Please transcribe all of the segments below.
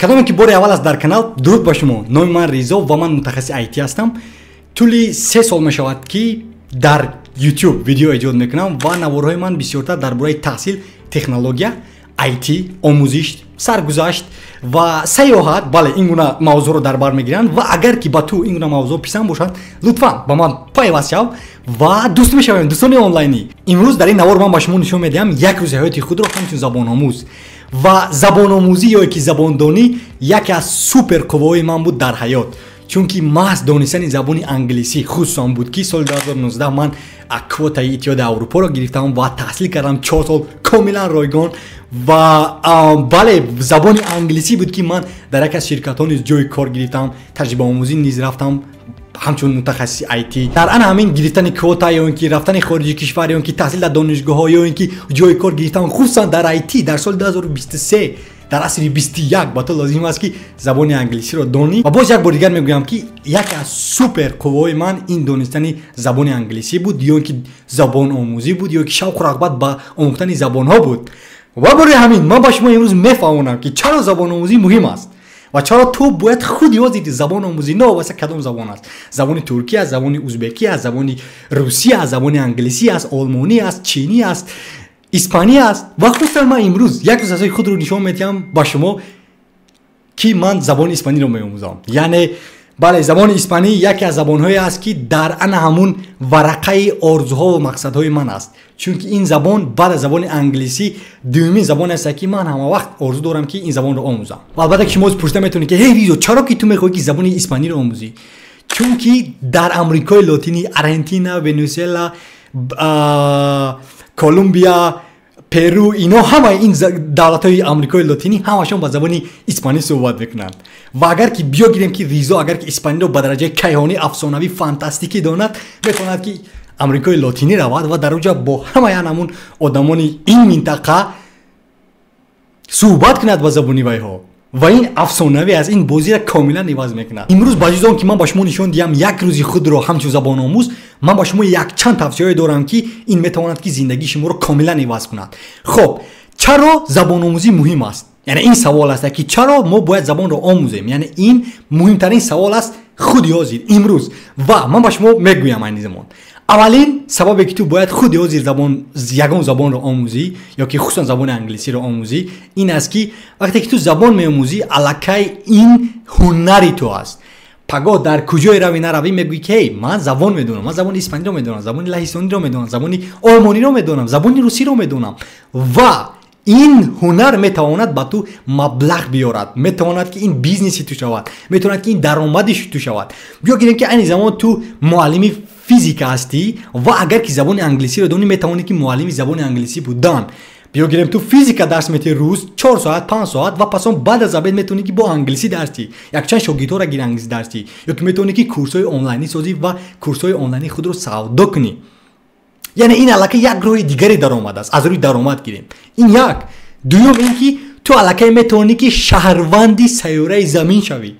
کدام که بار اول است در کانال درود با شما. نام من ریزا و من متخصص آیتی هستم. طولی 3 سال می شود که در یوتیوب ویدیو ایجاد میکنم و نوارهای من بسیارتر درباره تحصیل، تکنولوژیا، آیتی، آموزش، سرگذشت و سیاحت این گونه موضوع رو در بر میگیرن و اگر که با تو این گونه موضوع پسند باشد لطفا با من پیوست شو و دوست میشویم. دوستان آنلاینی، امروز در این نوار من با شما نشون میدم یک روز حیات خود رو همچون زبان آموز و زبان آموزی یا که زبان دانی یکی از سوپر قوای من بود در حیات، چون که محض دانستن زبان انگلیسی خصوصا بود که سال 2019 من کوتای اتحاد اروپا رو گرفتم و تحصیل کردم 4 سال کاملا رایگان و زبان انگلیسی بود که من در یک از شرکت‌ها نیز جای کار گرفتم، تجربه آموزی نیز رفتم همچون متخصص آیتی. در آن همین گرفتن کوتا یا اینکه رفتن خارج کشور یا اینکه تحصیل در دانشگاه‌ها یا اینکه جای کار گرفتم خصوصا در آیتی در سال 2023 در عصر 21 با تو لازم است که زبان انگلیسی رو دانی و باز یک بار دیگر میگویم که یک از سوپر قوای من این دانستن زبان انگلیسی بود یا اینکه زبان آموزی بود یا که شوق و رغبت با آموختن زبان ها بود. و برای همین من با شما امروز میفهمونم که چرا زبان آموزی مهم است و چرا تو باید خود یاد بگیری زبان آموزی. نه واسه کدام زبان است؟ زبان ترکی است، زبان ازبکی است، زبان روسی است، زبان انگلیسی است، آلمانی است، چینی است، اسپانی است. و خصوصا من امروز یک روز از خود رو نشون میدم با شما که من زبان اسپانی رو میآموزم. یعنی زبان اسپانی یکی از زبان‌هایی است که در آن همون ورقه آرزوها و مقصدهای من است، چون که این زبان بعد از زبان انگلیسی دومین زبان است که من همه وقت آرزو دارم که این زبان رو آموزم. و البته که شما پرسیده میتونید که هی ریزو چرا که تو میخوای که زبان اسپانی رو آموزی؟ چون که در آمریکای لاتینی، آرژانتین، ونزوئلا، کلمبیا، پرو، اینا همه این دولت‌های آمریکای لاتینی همشون با زبان اسپانی صحبت میکنند. و اگر که بیاگیریم که ریزا اگر که اسپانی رو به درجه کیهانی افسانوی فانتاستیکی داند میتواند که آمریکای لاتینی رود و در اونجا با همه همون آدمان این منطقه صحبت کند با زبانی ویها و این افسانوی از این بازی را کاملا عوض میکند. امروز با اجازه که من با شما نشون دهم یک روزی خود رو همچون زبان آموز، من با شما یک چند توصیه دارم که این میتواند که زندگی شما رو کاملا عوض کند. خب چرا زبان آموزی مهم است؟ یعنی این سوال است که چرا ما باید زبان رو آموزیم؟ یعنی این مهمترین سوال است خود یازید امروز و من با شما میگویم این زمان. اولین سببی که تو باید خود یازید یگان زبان رو آموزی یا که خصوصا زبان انگلیسی رو آموزی این است که وقتی که تو زبان میآموزی الکی این هنری تو است. پگاه در کجای روی نروی میگویی که من زبان میدونم، من زبان اسپانی رو میدونم، زبان لهستانی رو میدونم، زبان آلمانی رو میدونم، زبان روسی رو میدونم و این هنر میتواند با تو مبلغ بیارد، میتواند که این بیزنسی تو شود، میتواند که این درآمدش تو شود. بیا گیریم که این زمان تو معلمی فیزیک هستی و اگر که زبان انگلیسی رو دونی میتوانی که معلم زبان انگلیسی بودن. بیا گیریم تو فیزیک درس میتی روز 4 ساعت 5 ساعت و پس بعد از ظهر میتونی که با انگلیسی درسی یک چند شاگردها را گیر انگلیسی درسی یا که میتونی که کورس‌های آنلاینی سازی و کورس‌های آنلاینی خود رو سودا کنی. یعنی این الکی یک راه دیگری درآمد است، از روی درآمد گیریم. این یک. دوم این که تو الکی میتونی که شهروندی سیاره زمین شوی.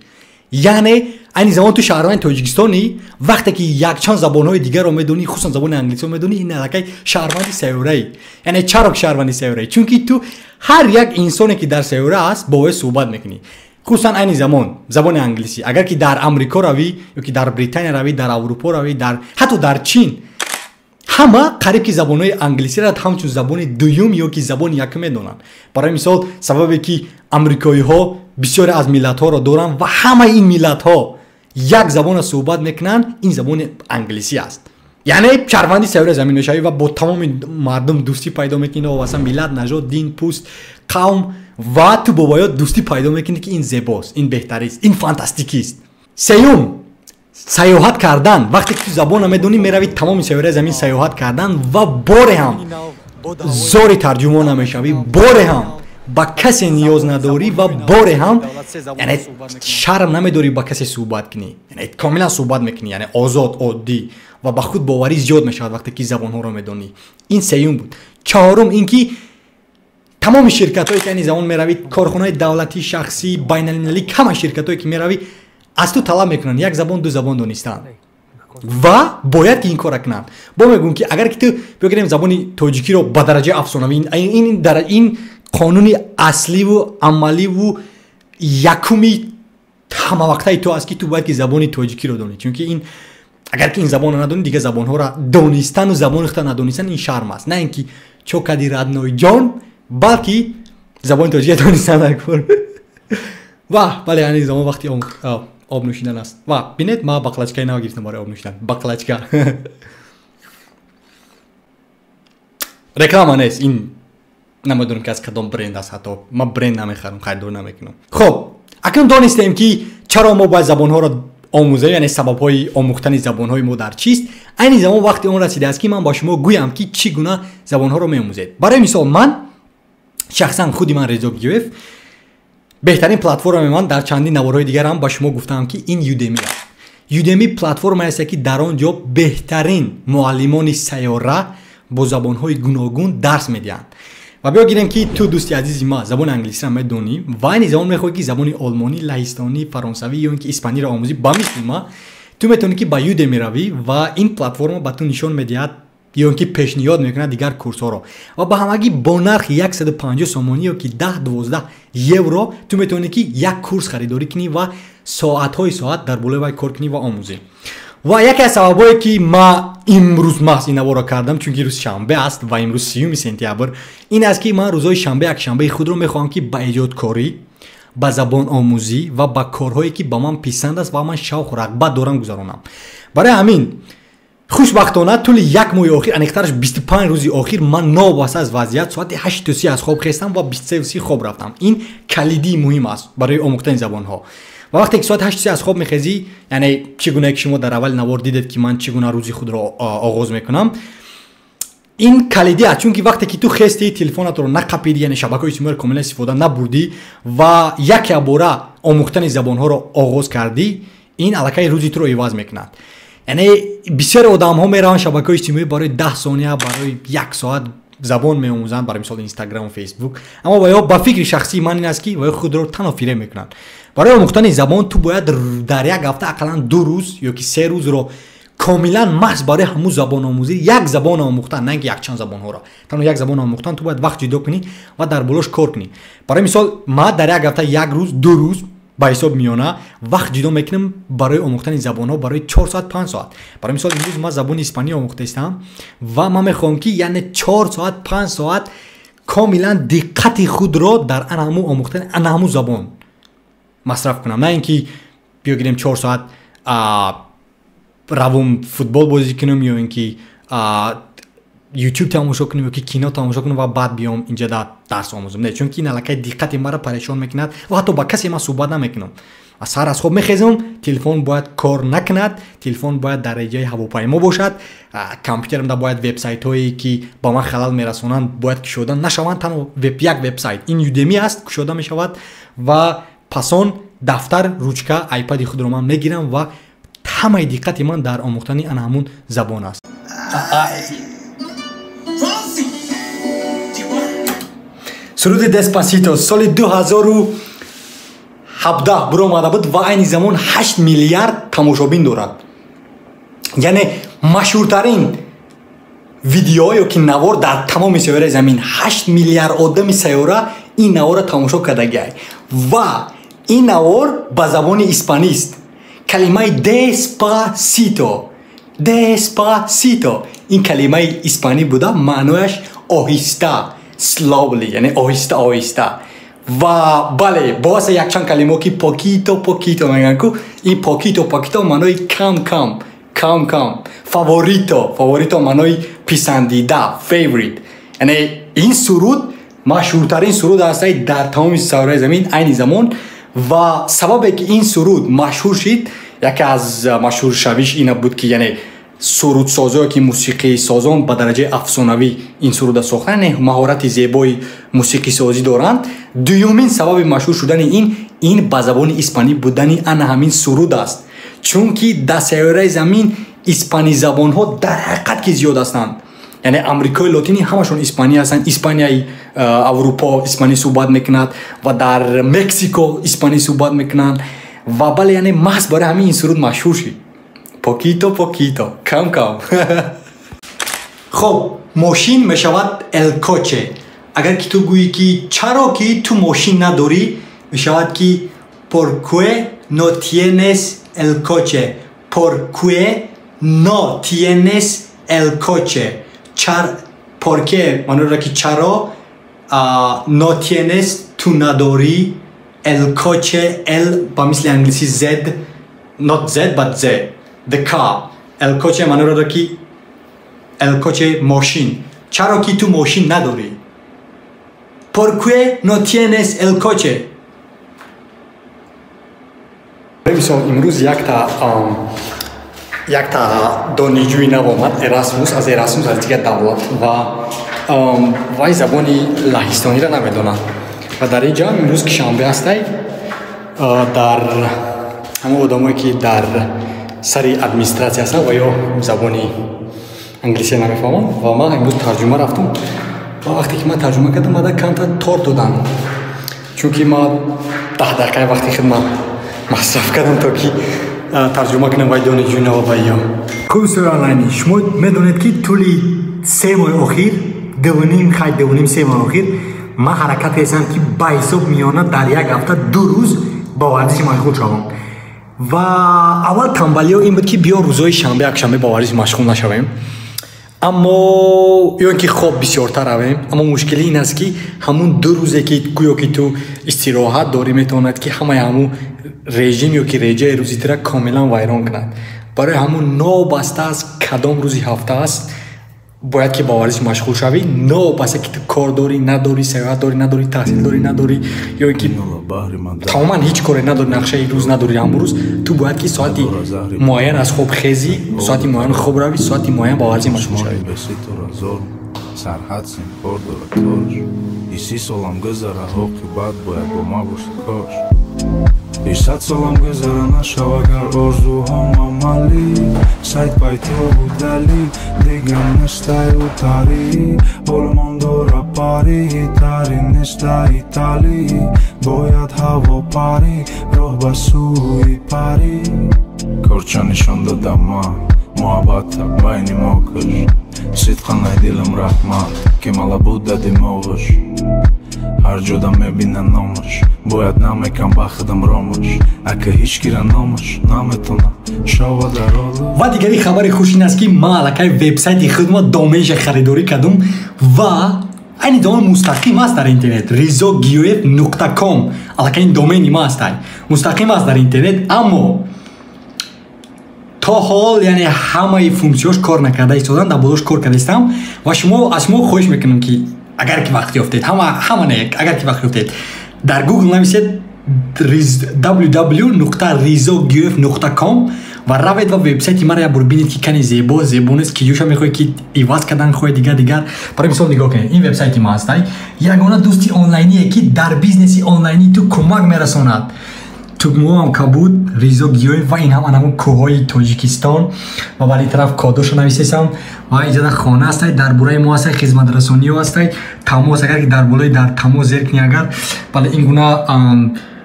یعنی این زمان تو شهروند تاجیکستانی وقتی که یک چند زبان‌های دیگر رو میدونی خصوصا زبان انگلیسی رو میدونی این الکی شهروندی سیاره‌ای. یعنی چرا شهروندی سیاره‌ای؟ چون که تو هر یک انسانی که در سیاره است با او صحبت میکنی. خصوصا این زبان انگلیسی اگر که در آمریکا روی یا که در بریتانیا روی، در اروپا روی، در حتی در چین همه قریب که زبان‌های انگلیسی را همچون زبان دوم یا که زبان یکم میدونن. برای مثال سببی که آمریکایی‌ها بسیار از ملت‌ها را دارن و همه این ملت‌ها یک زبان صحبت میکنن، این زبان انگلیسی است. یعنی شهروندی سیاره زمین میشوی و با تمام مردم دوستی پیدا میکنی و واسه ملت، نژاد، دین، پوست، قوم و تو بابایات دوستی پیدا میکنی که این زیباست، این بهتری است، این فانتاستیکی است. سیوم سیاحت کردن. وقتی که تو زبان میدونی میروی تمام سیاره زمین سیاحت کردن و باره هم زور ترجمه نمیشوی، باره هم با کسی نیاز نداری و باره هم یعنی شرم نمیداری با کسی صحبت کنی، یعنی کاملا صحبت میکنی، یعنی آزاد عادی و با خود باوری زیاد میشود وقتی که زبان ها رو میدونی. این سیوم بود. چهارم اینکه تمام شرکت هایی که این زمان میروی، کارخانه دولتی، شخصی، بین المللی، همه شرکت هایی که میروی از تو طلب میکنن یک زبان دو زبان دانستن و باید که این کار کنن. با میگم که اگر که تو بگیریم زبان تاجیکی رو با درجه افسانوی این قانون اصلی و عملی و якуми ҳамавақтаи ту аст ки ту бояд ки забони тоҷикиро донӣ, чунки ин агар ки ин забонро надонӣ дига забонҳоро донистану забони худро надонистан ин шарм аст, не ин ки чо кади радноиҷон, балки забони тоҷикиро донистан накун. ва бале ани замон вақти об нӯшидан аст. ва бинед ма баклачкаи нав гирифтам барои об нӯшидан. Баклачка реклама нест, ин намедонам ки аз кадом бренд аст, ҳатто ма бренд намехарам, харидор намекунам. хоб акнун донистем ки чаро мо бояд забонҳоро омӯзаем, яъне сабабҳои омӯхтани забонҳои мо дар чист. айни замон вақти он расидааст ки ман ба шумо гӯям ки чӣ гуна забонҳоро меомӯзед. барои мисол ман шахсан худи ман Резо Гиёев беҳтарин платформаи ман дар чандин наворҳои дигарам ба шумо гуфтам ки ин Udemy аст. Udemy платформае ки дар он ҷо беҳтарин муаллимони сайёра бо забонҳои гуногун дарс медиҳанд. ва биё гирем ки ту дӯсти азизи ма забони англисиро медонӣ ва айни замон мехоҳӣ ки забони олмонӣ, лаҳистонӣ, фаронсавӣ ё ин ки испаниро омӯзӣ ба мисли ма, ту метавонӣ ки ба Udemy равӣ ва ин платформа ба ту нишон медиҳад ё ин ки пешниҳод мекунад дигар курсҳоро ва ба ҳамагӣ бо нархи 150 сомонӣ ё ки 10-12 евро ту метавонӣ ки як курс харидорӣ кунӣ ва соатҳои соат дар болои вай кор кунӣ ва омӯзӣ. ва яке аз сабабҳое ки ма имрӯз маҳз ин наворро кардам, чунки рӯзи шанбе аст ва имрӯз 30 сентябр, ин аст ки ман рӯзҳои шанбе якшанбаи худро мехоҳам ки ба эҷодкорӣ, ба забономӯзӣ ва ба корҳое ки ба ман писанд аст ва ман шавқу рағбат дорам гузаронам. барои ҳамин хушбахтона тӯли як моҳи охир, аниқтараш 25 рӯзи охир ман новобаста аз вазъият соати 8:30 аз хоб хестам ва 23:30 хоб рафтам. ин калидии муҳим аст барои омӯхтани забонҳо. ва вақте ки соати 8:30 аз хоб мехезӣ, яъне чӣ гуна ки шумо дар аввали навор дидед ки ман чӣ гуна рӯзи худро оғоз мекунам, ин калиди аст, чунки вақте ки ту хести телефонатро нақапидӣ, яъне шабакаҳои иҷтимоиро комилан истифода набурдӣ ва яке бора омӯхтани забонҳоро оғоз кардӣ, ин аллакай рӯзи туро иваз мекунад. яъне бисёри одамҳо мераванд шабакаҳои иҷтимоӣ барои 10 сония, барои 1 соат забон меомӯзанд, барои мисол Instagram, Facebook, аммо ва ё ба фикри шахсии ман ин аст ки ва ё худро танҳо фиреб мекунанд. барои омӯхтани забон ту бояд дар як ҳафта ақаллан 2 рӯз ё ки 3 рӯзро комилан маҳз барои ҳамун забономӯзӣ як забон омӯхтан, не ки якчанд забонҳоро, танҳо як забон омӯхтан ту бояд вақт ҷудо кунӣ ва дар болош кор кунӣ. барои мисол ма дар як ҳафта 1 рӯз 2 рӯз ба ҳисоб миёна вақт ҷудо мекунам барои омӯхтани забонҳо барои 4 соат 5 соат. барои мисол имрӯз ман забони испанӣ омӯхтаистам ва ман мехоҳам ки яъне 4 соат 5 соат комилан диққати худро дар анаҳамун омӯхтани анаҳамун забон масраф кунам, не ин ки биё гирем 4 соат равум футбол бозӣ кунам ё ин ки YouTube тамошо кунам ё ки кино тамошо кунам ва баъд биём инҷа дарс омӯзам. Не, чунки ин аллакай диққати маро парешон мекунад ва ҳатто ба касе ман суҳбат намекунам. аз сар аз хоб мехезам, телефон бояд кор накунад, телефон бояд дар реҷаи ҳавопаймо бошад, компютерам да бояд вебсайтҳое ки ба ман халал мерасонанд бояд кушода нашаванд, танҳо як вебсайт ин Udemy аст кушода мешавад ва пасон дафтар, ручка, айпади худро ман мегирам ва ҳамаи диққати ман дар омӯхтани анаҳамун забон аст. суруди Despacito соли 2017 буромада буд ва айни замон 8 миллиард тамошобин дорад. яъне машҳуртарин видео ё ки навор дар тамоми сайёраи замин, 8 миллиард одами сайёра ин наворро тамошо кардагиай ва ин навор ба забони испанист. калимаи Despacito ин калимаи испанӣ буда, маънояш оҳиста, slowly, яъне оҳиста оҳиста. ва бале боасе якчанд калимо ки poquito мегӯянд ку ин poquito маънои кам. Фаворито маънои писандида, favorite. яъне ин суруд машҳуртарин суруд аст дар тамоми сайёраи замин айни замон ва сабабе ки ин суруд машҳур шид, яке аз машҳуршавиш ина буд ки яъне сурудсозое ки мусиқисозон ба дараҷаи афсонавӣ ин суруда сохтан, яъне маҳорати зебои мусиқисозӣ доранд. дуюмин сабаби машҳур шудани ин ба забони испанӣ будани ана ҳамин суруд аст, чунки дар сайёраи замин испанӣ забонҳо дар ҳақиқат ки зиёд ҳастанд. яъне амрикои лотинӣ ҳамашон испанӣ ҳастанд, испанияи аврупо испанӣ суҳбат мекунад ва дар Мексико испанӣ суҳбат мекунанд ва бале яъне маҳз барои ҳамин ин суруд машҳур шид. Poquito, кам. хоб, мошин мешавад el coche. агар ки ту гӯӣ ки чаро ки ту мошин надорӣ, میشود که por qué no tienes el coche por qué no tienes el coche por qué منظور که چرا no tienes تو نداری el coche el با مثل انگلیسی z not z but z the car el coche منظور که el coche ماشین چرا که تو ماشین نداری por qué no tienes el coche ببینید امروز یک تا دانشجوی نو آمد اراسموس از دیگه دولت و وای زبانی لهستانی را نمیدونه و در اینجا امروز که شنبه است در همه آدمایی که در سری ادمنستراسیون هستند و یا زبانی انگلیسی نمیفهمند و ما امروز ترجمه رفتم و وقتی که من ترجمه کردم من کم تا تورت دادن چون که ما 10 دقیقه وقتی خدمت مصرف کردم تا که ترجمه کنم و دانشجوی نو بایا خوب سوالانی شما میدونید که طولی 3 ماه اخیر دوونیم 3 ماه اخیر من حرکت کردم که با حساب میانه در یک هفته 2 روز با ورزش مشغول شدم و اول تنبلی این بود که بیا روزهای شنبه یکشنبه با ورزش مشغول نشویم اما یا اینکه خواب بسیارتر رویم اما مشکلی این است که همون 2 روزه که گویا که تو استراحت داری میتواند که همون رژیم یا که رژه روزی را کاملا ویران کند برای همون نو بسته از کدام روزی هفته است باید که با ورزش مشغول شوی نو بسته که تو کار داری نداری سیاحت داری نداری تحصیل داری نداری یا اینکه تماما هیچ کاری نداری نقشه روز نداری امروز تو باید که ساعتی معین از خواب خیزی ساعتی معین خواب روی ساعتی معین با ورزش مشغول شوی سرحد سیم پردوراتوش ایسی سالم گذاره حقی بد باید با ما باشه کاش 100 سالم گذاره نشو اگر آرزوهام عملی سایت بایتی ها بود دلیل دیگم نشتای و تاری بولمان داره پاری تاری نشتای ایتالی باید هوا پاری راه به سوی پاری کارچه نشان دادم من محبت بین ما کش صدقانه دلم رحمت که مالا بود دادیم آغش هر جدا میبینه نامش باید نمیکن بخدم رامش اگه هیچ گیره نامش نمیتونه شاوه در آلو و دیگری خبر خوش این است که ما علاقه وبسایت خودم دامج خریداری کردم و این دامن مستقیم است در اینترنت rizogiof.com علاقه این دومینی ما است مستقیم است در اینترنت اما تا حال یعنی همه فونکسیونش کار نکرده ایستادن در بوداش کار کرده استم و از شما خواهش میکنم که اگر که وقتی افتید اگر که وقتی افتید در گوگل نویسید www.rizogiof.com و روید و وبسایت ما را ببینید که کنی زیبونست که جوشا میخواد که ایواز کردن خواهد دیگر برای مثال نگاه کنید این وبسایت ما هست یگانه دوستی آنلاینیه که در بیزنسی آنلاینی تو کمک میرساند تو مو هم کبود ریزوگیوف و این هم انمون کوهای تاجیکستان و ولی طرف کادوش نویسیسم و اینجا خانه است در برای ما است خدمت رسانی است تماس اگر که در بالای در تماس زرکنی اگر بله این گونه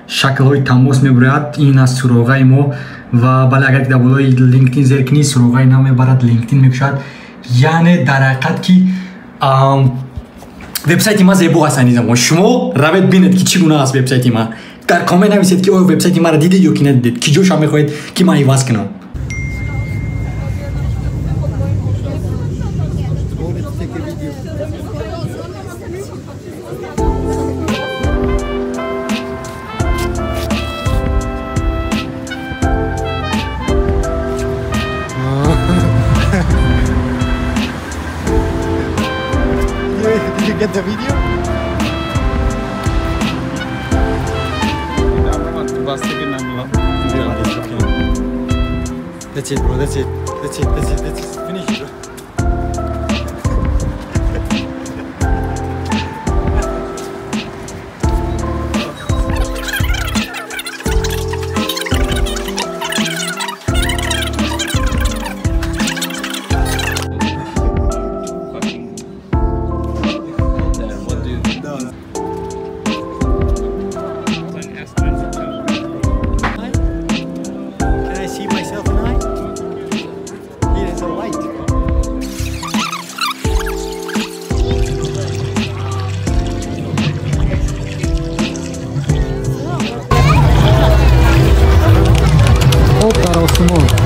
شکل های تماس میبرد این از سراغه ما و بله اگر که در بالای لینکدین زرکنی سراغه نام برد لینکدین میکشد یعنی در حقیقت که وبسایت ما زیبا است نیزم شما روید بینید که چگونه است وبسایت ما در کامنت نویسید که وبسایت ما را دیدید یا که ندیدید که جوش هم میخواهید که من ایواز کنم Did you get the video? That's it, bro. That's it. Finish it, bro. Can I see myself in eye? It is a light. شما